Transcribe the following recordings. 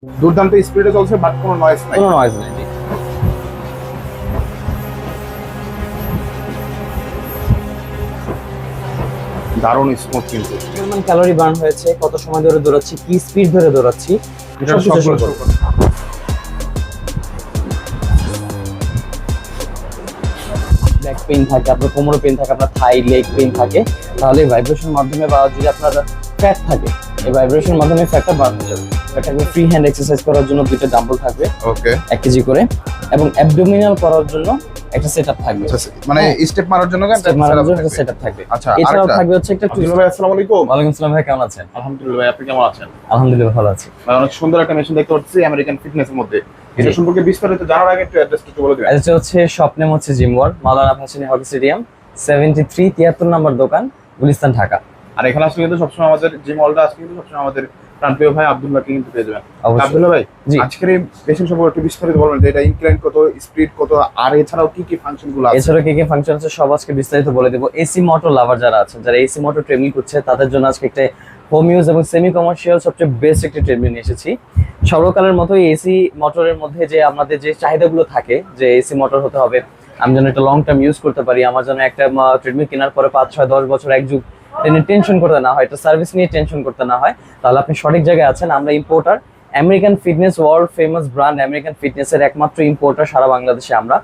দুর্দান্ত স্পিডে চলছে বাট কোনো নয়েজ নাই। কোনো নয়েজ নেই। দারুণ স্মুথ কিন্তু পরিমাণ ক্যালোরি বার্ন হয়েছে, কত সময় ধরে দৌড়াচ্ছি, কি স্পিড ধরে দৌড়াচ্ছি, এটা সবকিছু সবগুলো show show করবে। করবে। ব্যাক পেইন থাকে, আপনার কোমরে পেইন থাকে, আপনার থাই লেগ পেইন থাকে, তাহলে ভাইব্রেশন মাধ্যমে বা যদি আপনার ফ্যাট থাকে, এই ভাইব্রেশন মাধ্যমে ফ্যাটটা বার্ন হয়ে যাবে। এটাকে ফ্রি হ্যান্ড এক্সারসাইজ করার জন্য দুইটা ডাম্বল থাকবে ওকে 1 কেজি করে, এবং অ্যাবডোমিনাল করার জন্য একটা সেটআপ থাকবে। মানে স্টেপ মারার জন্য স্টেপ মারার জন্য একটা সেটআপ থাকবে। আচ্ছা, এছাড়াও আরেকটা। থাকবে হচ্ছে একটা আব্দুল ভাই আসসালামু আলাইকুম। ওয়ালাইকুম আসসালাম ভাই, কেমন আছেন? আলহামদুলিল্লাহ ভাই, আপনি কেমন আছেন? আলহামদুলিল্লাহ ভালো আছি। ভাই অনেক সুন্দর একটা মেশিন দেখতে পাচ্ছি আমেরিকান ফিটনেসের মধ্যে। এটা সম্পর্কে বিস্তারিত জানার আগে একটু অ্যাড্রেস একটু বলে দিবেন। এটা হচ্ছে শপ নেম হচ্ছে জিম ওয়ার্ল্ড, মাওলানা ভাসানী হকি স্টেডিয়াম 73 নম্বর দোকান, গুলিস্তান, ঢাকা। আর এখানে আসলে কিন্তু সবসময় আমাদের জিম হলটা আজকে কিন্তু সবসময় আমাদের প্রাণপ্রিয় ভাই আব্দুল্লাহকে কিন্তু পেয়ে যাবেন। অবশ্যই। আব্দুল্লাহ ভাই, জি। আজকের এই মেশিন সম্পর্কে একটু বিস্তারিত বলবেন যে এটা ইনক্লাইন কত, স্পিড কত, আর এছাড়াও কি কি ফাংশন গুলো আছে? এছাড়া কি কি ফাংশন আছে সব আজকে বিস্তারিত বলে দেবো। এসি মোটর লাভার যারা আছেন, যারা এসি মোটর ট্রেনিং করছে, তাদের জন্য আজকে একটা হোম ইউজ এবং সেমি কমার্শিয়াল সবচেয়ে বেস্ট একটা ট্রেনিং নিয়ে এসেছি। সর্বকালের মতো এসি মোটরের মধ্যে যে আমাদের যে চাহিদাগুলো থাকে, যে এসি মোটর হতে হবে, আমি যেন একটা লং টার্ম ইউজ করতে পারি, আমার যেন একটা ট্রেডমিল কেনার পরে 5, 6, 10 বছর এক যুগ টেনশন করতে না হয়, একটা সার্ভিস নিয়ে টেনশন করতে না হয়, তাহলে আপনি সঠিক জায়গায় আছেন। আমরা importer, American fitness, world famous brand American ফিটনেসের একমাত্র ইম্পোর্টার সারা বাংলাদেশে আমরা।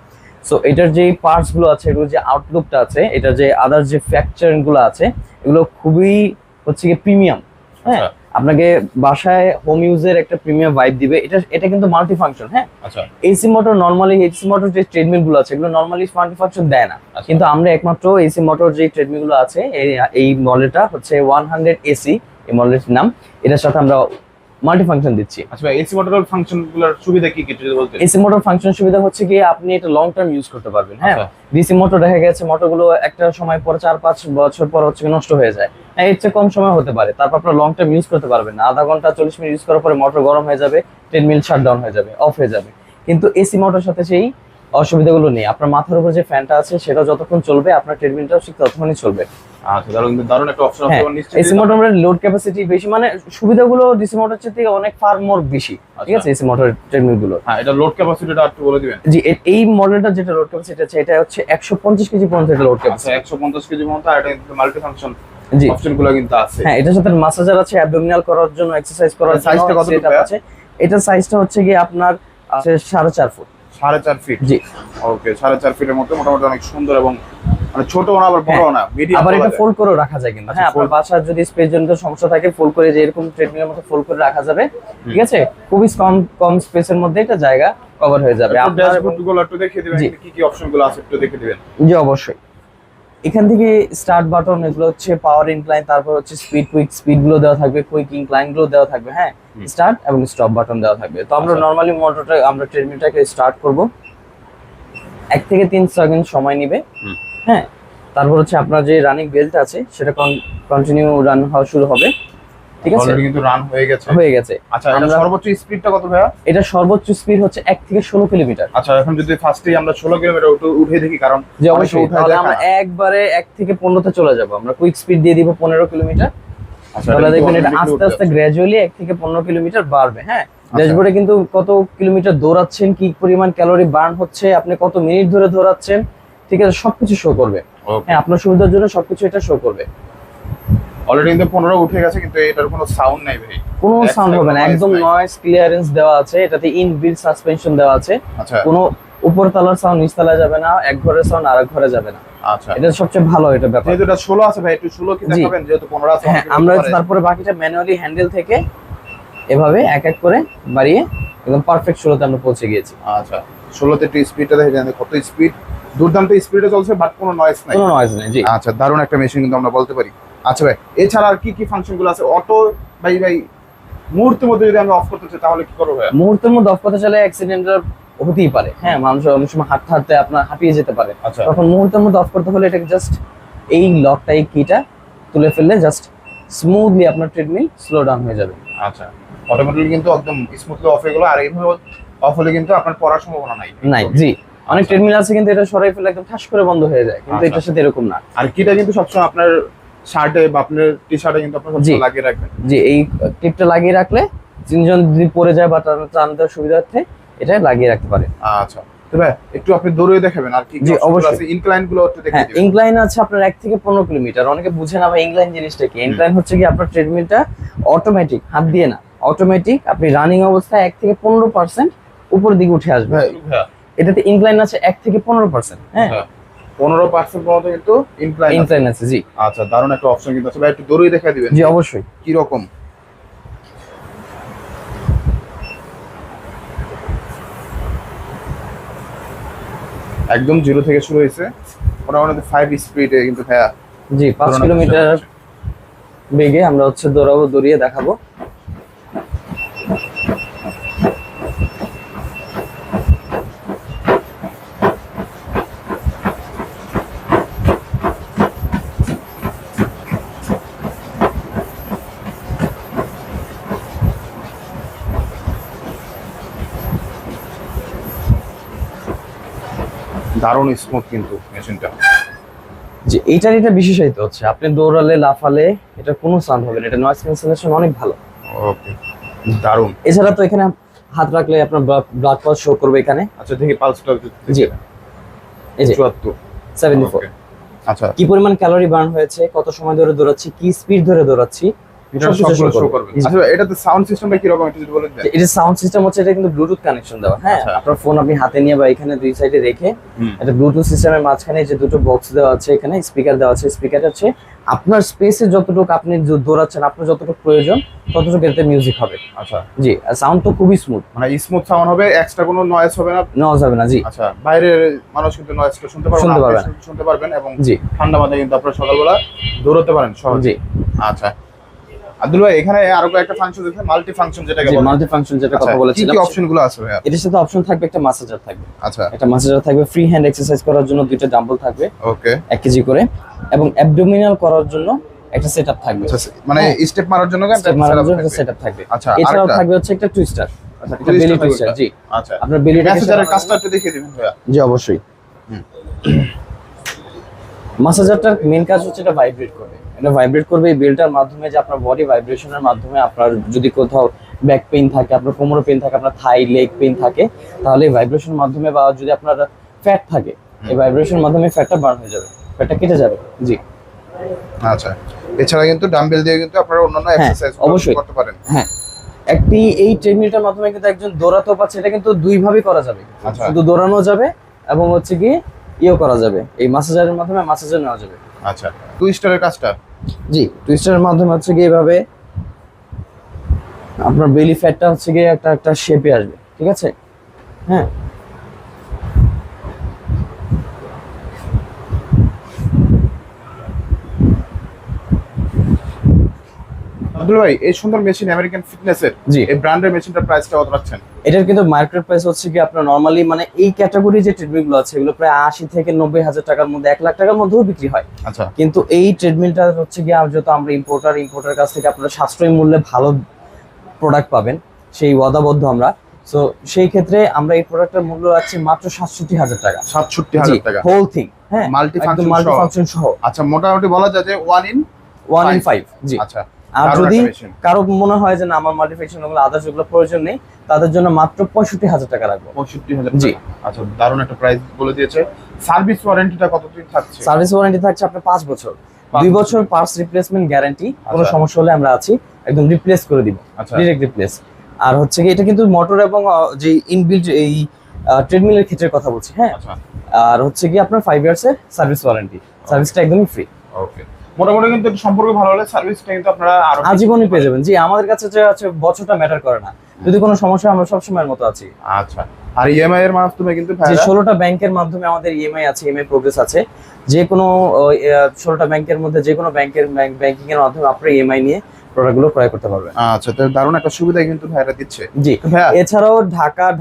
সো এটার যে পার্টস গুলো আছে, এগুলো যে আউটলুকটা আছে, এটার যে আদার যে ফ্যাকচারিং গুলো আছে, এগুলো খুবই হচ্ছে কি প্রিমিয়াম। হ্যাঁ, আপনাকে বাসায় হোম ইউজের একটা প্রিমিয়াম ভাইব দিবে। এটা কিন্তু মাল্টি ফাংশন। হ্যাঁ, আচ্ছা, AC motor normally, AC motor যে ট্রেডমিল গুলো আছে, এগুলো নরমালি মাল্টি ফাংশন দেয় না, কিন্তু আমরা একমাত্র এসি মোটর যে ট্রেডমিল গুলো আছে, এই মডেলটা হচ্ছে 100 এসি, এই মডেলটির নাম, এটার সাথে আমরা মাল্টি ফাংশন দিচ্ছি। আচ্ছা ভাই, এসি মোটরের ফাংশন গুলোর সুবিধা কি কি যদি বলতেন? এসি মোটর ফাংশন সুবিধা হচ্ছে কি আপনি এটা লং টার্ম ইউজ করতে পারবেন। হ্যাঁ, আচ্ছা। ডিসি মোটর দেখা গেছে মোটরগুলো একটা সময় পর 4-5 বছর পর হচ্ছে নষ্ট হয়ে যায়। হ্যাঁ, এর চেয়ে কম সময় হতে পারে, তারপর আপনার লং টার্ম ইউজ করতে পারবেন না। আধা ঘন্টা 40 মিনিট ইউজ করার পরে মোটর গরম হয়ে যাবে, 10 মিনিট শাটডাউন হয়ে যাবে, অফ হয়ে যাবে। কিন্তু এসি মোটরের সাথে সেই অসুবিধাগুলো নেই। আপনার মাথার উপর যে ফ্যানটা আছে সেটা যতক্ষণ চলবে, আপনার ট্রেডমিলটাও ঠিক ততক্ষণই চলবে। আচ্ছা, দারুণ একটা অপশন আছে। হ্যাঁ, এসি মোটরের লোড ক্যাপাসিটি বেশি, মানে সুবিধাগুলো ডিসি মোটর থেকে অনেক ফার মোর বেশি। ঠিক আছে, এসি মোটরের ট্রেডমিল গুলো। হ্যাঁ, এটা লোড ক্যাপাসিটিটা একটু বলে দিবেন। জি, এই মডেলটা যেটা লোড ক্যাপাসিটি আছে, এটা হচ্ছে 150 কেজি পর্যন্ত এটা লোড আচ্ছা, ক্যাপাসিটি। 150 কেজি মতো, আর এটা কিন্তু মাল্টি ফাংশন জি, অপশনগুলো কিন্তু আছে। হ্যাঁ, এটার সাথে মাসাজার আছে, অ্যাবডোমিনাল করার জন্য, এক্সারসাইজ করার জন্য। সাইজটা কত সেটআপ আছে। এটার সাইজটা হচ্ছে কি আপনার 4.5 ফুট। 4.5 ফিট। জি, ওকে, 4.5 ফিটের মতো, মোটামুটি অনেক সুন্দর এবং মানে ছোটও না আবার বড়ও না, মিডিয়াম। আবার এটা ফোল্ড করে রাখা যায় কিন্তু। হ্যাঁ, আপনার বাসার যদি স্পেস জনিত সমস্যা থাকে, ফোল্ড করে যে এরকম ট্রেডমিলের মতো ফোল্ড করে রাখা যাবে। ঠিক আছে, খুবই কম স্পেসের মধ্যে এটা জায়গা কভার হয়ে যাবে। আপনার আপনার ড্যাশবোর্ডগুলো একটু দেখিয়ে দিবেন, জি। কি কি অপশনগুলো আছে একটু দেখিয়ে দিবেন। জি, অবশ্যই। এখান থেকে স্টার্ট বাটন, এগুলো হচ্ছে পাওয়ার ইনক্লাইন, তারপর হচ্ছে কুইক স্পিড গুলো দেওয়া থাকবে, কুইক ইনক্লাইন গুলো দেওয়া থাকবে। হ্যাঁ, স্টার্ট এবং স্টপ বাটন দেওয়া থাকবে। তো আমরা নরমালি মোটরটা, আমরা ট্রেডমিলটাকে স্টার্ট করব, 1 থেকে 3 সেকেন্ড সময় নেবে। হ্যাঁ, তারপর হচ্ছে আপনার যে রানিং বেল্ট আছে সেটা কন্টিনিউ রান হওয়া শুরু হবে। ঠিক আছে, অলরেডি কিন্তু রান হয়ে গেছে। আচ্ছা, এটা আমরা সর্বোচ্চ স্পিডটা কত ভাইয়া? এটা সর্বোচ্চ স্পিড হচ্ছে 1 থেকে 16 কিলোমিটার। আচ্ছা, এখন যদি ফার্স্টেই আমরা 16 কিলোমিটার উঠে দেখি, কারণ যে অবশ্যই, তাহলে আমরা একবারে 1 থেকে 15 তে চলে যাব। আমরা কুইক স্পিড দিয়ে দিব 15 কিলোমিটার। আচ্ছা, তাহলে দেখবেন এটা আস্তে আস্তে গ্র্যাজুয়ালি 1 থেকে 15 কিলোমিটার বাড়বে। হ্যাঁ, ড্যাশবোর্ডে কিন্তু কত কিলোমিটার দৌড়াচ্ছেন, কি পরিমাণ ক্যালোরি বার্ন হচ্ছে, আপনি কত মিনিট ধরে দৌড়াচ্ছেন, ঠিক আছে, সবকিছু শো করবে। হ্যাঁ, আপনার সুবিধার জন্য সবকিছু এটা শো করবে। অলরেডি কিন্তু 15 উঠে গেছে, কিন্তু এটার কোনো সাউন্ড নাই ভাই। কোনো সাউন্ড হবে না, একদম নয়েজ ক্লিয়ারেন্স দেওয়া আছে। এটাতে ইনবিল্ট সাসপেনশন দেওয়া আছে। আচ্ছা, কোনো উপর তলার সাউন্ড নিচ তলায় যাবে না, এক ঘরের সাউন্ড আরেক ঘরে যাবে না। আচ্ছা, এটা সবচেয়ে ভালো এটা ব্যাপার। যেহেতু এটা 16 আছে ভাই, একটু 16 কি দেখাবেন, যেহেতু 15 আছে। হ্যাঁ, আমরা তারপরে বাকিটা ম্যানুয়ালি হ্যান্ডেল থেকে এভাবে এক এক করে বাড়িয়ে একদম পারফেক্ট 16তে আমরা পৌঁছে গিয়েছি। আচ্ছা, 16তে একটু স্পিডটা দেখে জানেন কত স্পিড, দুর্দান্ত স্পিডে চলছে, বাট কোনো নয়েজ নাই। কোনো নয়েজ নেই। জি, আচ্ছা, দারুণ একটা মেশিন কিন্তু আমরা বলতে পারি। আচ্ছা ভাই, এছাড়া আর কি কি ফাংশন গুলো আছে? অটো ভাই মুহূর্তের মধ্যে যদি আমরা অফ করতে চাই তাহলে কি করবো ভাই? মুহূর্তের মধ্যে অফ করতে চাইলে অ্যাক্সিডেন্টাল হতেই পারে। হ্যাঁ, মানুষ অনেক সময় হাঁটতে হাঁটতে আপনার হাঁপিয়ে যেতে পারে। আচ্ছা, তখন মুহূর্তের মধ্যে অফ করতে হলে এটাকে জাস্ট এই লকটা, এই কিটা তুলে ফেললে জাস্ট স্মুথলি আপনার ট্রেডমিল স্লো ডাউন হয়ে যাবে। আচ্ছা, অটোমেটিক্যালি কিন্তু একদম স্মুথলি অফ হয়ে গেল। আর এইভাবে অফ হলে কিন্তু আপনার পড়ার সম্ভাবনা নাই। নাই, জি, অনেক ট্রেডমিল আছে কিন্তু এটা সরাই ফেলে একদম ঠাস করে বন্ধ হয়ে যায়, কিন্তু এটার সাথে এরকম না। আর কিটা কিন্তু সবসময় আপনার শার্টে বা আপনার টি শার্টে কিন্তু আপনার সবসময় লাগিয়ে রাখবেন। জি, এই ক্লিপটা লাগিয়ে রাখলে তিনজন যদি পড়ে যায় বা টানতে সুবিধার্থে এটা লাগিয়ে রাখতে পারে। আচ্ছা তো ভাই একটু আপনি দৌড়ে দেখাবেন আর কি জি, অবশ্যই। ইনক্লাইন গুলো একটু দেখিয়ে হ্যাঁ, দিবেন। ইনক্লাইন আছে আপনার 1 থেকে 15 কিলোমিটার। অনেকে বুঝে না ভাই ইনক্লাইন জিনিসটা কি। ইনক্লাইন হচ্ছে কি আপনার ট্রেডমিলটা অটোমেটিক, হাত দিয়ে না, অটোমেটিক আপনি রানিং অবস্থায় 1 থেকে 15% উপরের দিকে উঠে আসবে। হ্যাঁ এটাতে ইনক্লাইন আছে 1 থেকে 15%। হ্যাঁ, 15% পর্যন্ত কিন্তু ইনক্লাইন ইনক্লাইন আছে। জি আচ্ছা দারুণ একটা অপশন কিন্তু আছে ভাই, একটু দৌড়ে দেখায় দিবেন। জি অবশ্যই। কি রকম একদম জিরো থেকে শুরু হয়েছে, মোটামুটি 5 স্পিডে কিন্তু ভাইয়া জি 5 দৌড়ানোর কিলোমিটার চেষ্টা করছে। বেগে আমরা হচ্ছে দৌড়াবো, দৌড়িয়ে দেখাবো। দারুণ স্মুথ কিন্তু মেশিনটা। যে এইটার এটা বিশেষায়িত হচ্ছে আপনি দৌড়ালে লাফালে এটা কোনো সাউন্ড হবে না, এটা নয়েজ ক্যান্সেলেশন অনেক ভালো। ওকে দারুণ। এছাড়া তো এখানে হাত রাখলে আপনার ব্লাড পালস শো করবে এখানে। আচ্ছা দেখি পালসটা। জি এই যে 74 74। Okay. আচ্ছা কি পরিমাণ ক্যালোরি বার্ন হয়েছে, কত সময় ধরে দৌড়াচ্ছি, কি স্পিড ধরে দৌড়াচ্ছি, এটা সবকিছু সবগুলো show শো করবে। করবে। আচ্ছা এটাতে সাউন্ড সিস্টেমটা কি রকম একটু যদি বলেন। এটা সাউন্ড সিস্টেম হচ্ছে, এটা কিন্তু ব্লুটুথ কানেকশন দেওয়া। হ্যাঁ, আচ্ছা। আপনার ফোন আপনি হাতে নিয়ে বা এখানে দুই সাইডে রেখে এটা ব্লুটুথ সিস্টেমের মাঝখানে যে দুটো বক্স দেওয়া আছে, এখানে স্পিকার দেওয়া আছে। স্পিকার হচ্ছে আপনার স্পেসে যতটুকু আপনি দৌড়াচ্ছেন, আপনার যতটুকু প্রয়োজন ততটুকু এতে মিউজিক হবে। আচ্ছা জি, আর সাউন্ড তো খুবই স্মুথ, মানে স্মুথ সাউন্ড হবে, এক্সট্রা কোনো নয়েজ হবে না। নেওয়া যাবে না। জি আচ্ছা বাইরের মানুষ কিন্তু নয়েজটা শুনতে পারবে শুনতে না, পারবে আপনি শুনতে পারবেন এবং জি ঠান্ডা মাথায় কিন্তু আপনারা সকালবেলা দৌড়াতে পারেন সহজে। জি আচ্ছা আব্দুল ভাই এখানে আরো একটা ফাংশন আছে, মাল্টি ফাংশন যেটাকে জি বলে। মাল্টি ফাংশন যেটা আচ্ছা, কথা কি বলেছিলাম। কি অপশনগুলো আছে ভাইয়া? এটার সাথে অপশন থাকবে, একটা মাসাজার থাকবে। আচ্ছা একটা মাসাজার থাকবে, ফ্রি হ্যান্ড এক্সারসাইজ করার জন্য দুইটা ডাম্বল থাকবে ওকে 1 কেজি করে, এবং অ্যাবডোমিনাল করার জন্য একটা সেটআপ থাকবে। আচ্ছা মানে হ্যাঁ। স্টেপ মারার জন্য স্টেপ মারার জন্য একটা সেটআপ থাকবে। আচ্ছা এছাড়াও আরেকটা থাকবে হচ্ছে একটা টুইস্টার, আচ্ছা একটা বেলি টুইস্টার। জি আচ্ছা আপনার বেলিটাকে মেসেঞ্জারের কাজটা একটু দেখিয়ে দিবেন ভাইয়া। জি অবশ্যই। মাসাজারটার মেন কাজ হচ্ছে এটা ভাইব্রেট করবে। এটা ভাইব্রেট করবে এই বেলটার মাধ্যমে, যে আপনার বডি ভাইব্রেশনের মাধ্যমে আপনার যদি কোথাও ব্যাক পেইন থাকে, আপনার কোমর পেইন থাকে, আপনার থাই লেগ পেইন থাকে, তাহলে এই ভাইব্রেশনের মাধ্যমে, বা যদি আপনার ফ্যাট থাকে এই ভাইব্রেশনের মাধ্যমে ফ্যাটটা বার্ন হয়ে যাবে, ফ্যাটটা কেটে যাবে। জি আচ্ছা এছাড়া কিন্তু ডাম্বেল দিয়ে কিন্তু আপনারা অন্যান্য এক্সারসাইজ অবশ্যই করতে পারেন। হ্যাঁ, একটি এই ট্রেডমিলটার মাধ্যমে কিন্তু একজন দৌড়াতেও পারছে। এটা কিন্তু দুই ভাবে করা যাবে, আচ্ছা। শুধু দৌড়ানো যাবে এবং হচ্ছে কি ইয়েও করা যাবে, এই মাসাজারের মাধ্যমে মাসাজার নেওয়া যাবে। আচ্ছা টুইস্টারের কাজটা জি টুইস্টারের মাধ্যমে হচ্ছে গিয়ে এভাবে আপনার বেলি ফ্যাটটা হচ্ছে গিয়ে একটা একটা শেপে আসবে। ঠিক আছে, হ্যাঁ আব্দুল ভাই এই সুন্দর মেশিন আমেরিকান ফিটনেসের জি। এই ব্র্যান্ডের মেশিনটার প্রাইসটা কত রাখছেন? এটার কিন্তু মার্কেট প্রাইস হচ্ছে কি আপনার নরমালি মানে এই ক্যাটাগরি যে ট্রেডমিলগুলো আছে এগুলো প্রায় 80 থেকে 90,000 টাকার মধ্যে, 1 লাখ টাকার মধ্যেও বিক্রি হয়। আচ্ছা কিন্তু এই ট্রেডমিলটা হচ্ছে গিয়ে যেহেতু আমরা ইম্পোর্টার কাছ থেকে আপনারা সাশ্রয়ী মূল্যে ভালো প্রোডাক্ট পাবেন সেই ওয়াদাবদ্ধ আমরা। সো সেই ক্ষেত্রে আমরা এই প্রোডাক্টের মূল্য রাখছি মাত্র 67,000 টাকা। 67,000 টাকা হোল থিং। হ্যাঁ, মাল্টি একদম ফাংশন মাল্টি ফাংশন সহ। আচ্ছা মোটামুটি বলা যায় যে 1 in 1 in 5। জি আচ্ছা আর দারুণ যদি একটা machine। কারো মনে হয় যে না আমার মাল্টিফিকেশন ওগুলো আদার্স ওগুলো প্রয়োজন নেই, তাদের জন্য মাত্র 65,000 টাকা রাখবো। 65,000 জি। আচ্ছা দারুণ একটা প্রাইস বলে দিয়েছে। সার্ভিস ওয়ারেন্টিটা কতদিন থাকছে? সার্ভিস ওয়ারেন্টি থাকছে আপনার 5 বছর, 2 বছর পার্টস রিপ্লেসমেন্ট গ্যারান্টি। কোনো আচ্ছা। সমস্যা হলে আমরা আছি, একদম রিপ্লেস করে দিব, আচ্ছা। Direct replace. আর হচ্ছে কি এটা কিন্তু মোটর এবং যে ইনবিল্ট এই ট্রেডমিলের ক্ষেত্রে কথা বলছি। হ্যাঁ, আচ্ছা আর হচ্ছে কি আপনার 5 ইয়ার্সের সার্ভিস ওয়ারেন্টি, সার্ভিসটা একদমই ফ্রি। ওকে মোটামুটি কিন্তু সম্পর্ক ভালো হলে সার্ভিসটা কিন্তু আপনারা আরো আজীবনই পেয়ে যাবেন। জি আমাদের কাছে যে আছে বছরটা ম্যাটার করে না, যদি কোনো সমস্যা আমরা সব সময়ের মতো আছি। আচ্ছা আর ইএমআই এর মাধ্যমে কিন্তু যে ভাইরা 16টা ব্যাংকের মাধ্যমে আমাদের ইএমআই আছে, ইএমআই প্রোগ্রেস আছে। যে কোনো 16টা ব্যাংকের মধ্যে যে কোনো ব্যাংকের ব্যাংকিং এর মাধ্যমে আপনি ইএমআই নিয়ে প্রোডাক্টগুলো ক্রয় করতে পারবেন। আচ্ছা তো দারুণ একটা সুবিধা কিন্তু ভাইরা দিচ্ছে। জি ভাইয়া এছাড়াও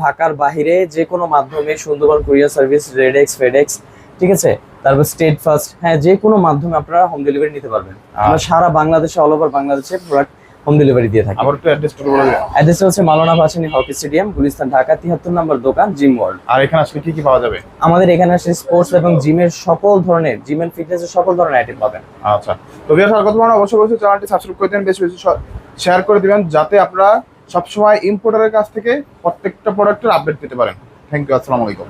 ঢাকার বাইরে যে কোনো মাধ্যমে Sundarban courier service, RedX, FedEx, ঠিক আছে, তারপর স্টেট ফার্স্ট, হ্যাঁ যে কোনো মাধ্যমে আপনারা হোম ডেলিভারি নিতে পারবেন। আমরা সারা বাংলাদেশে, অল ওভার বাংলাদেশে প্রোডাক্ট হোম ডেলিভারি দিয়ে থাকি। আবার একটু অ্যাড্রেসটা বলে দিন। অ্যাড্রেস হচ্ছে মাওলানা ভাসানী হকি স্টেডিয়াম, গুলিস্তান, ঢাকা, 73 নম্বর দোকান, জিম ওয়ার্ল্ড। আর এখানে আসলে কি কি পাওয়া যাবে? আমাদের এখানে আসলে স্পোর্টস এবং জিমের সকল ধরনের, জিম এন্ড ফিটনেসের সকল ধরনের আইটেম পাবেন। আচ্ছা তো ভিউয়ার্স আর কত বড় অবশ্যই চ্যানেলটি সাবস্ক্রাইব করে দেন, বেশি বেশি শেয়ার করে দিবেন যাতে আপনারা সবসময় ইম্পোর্টারের কাছ থেকে প্রত্যেকটা প্রোডাক্টের আপডেট পেতে পারেন। থ্যাংক ইউ, আসসালামু আলাইকুম।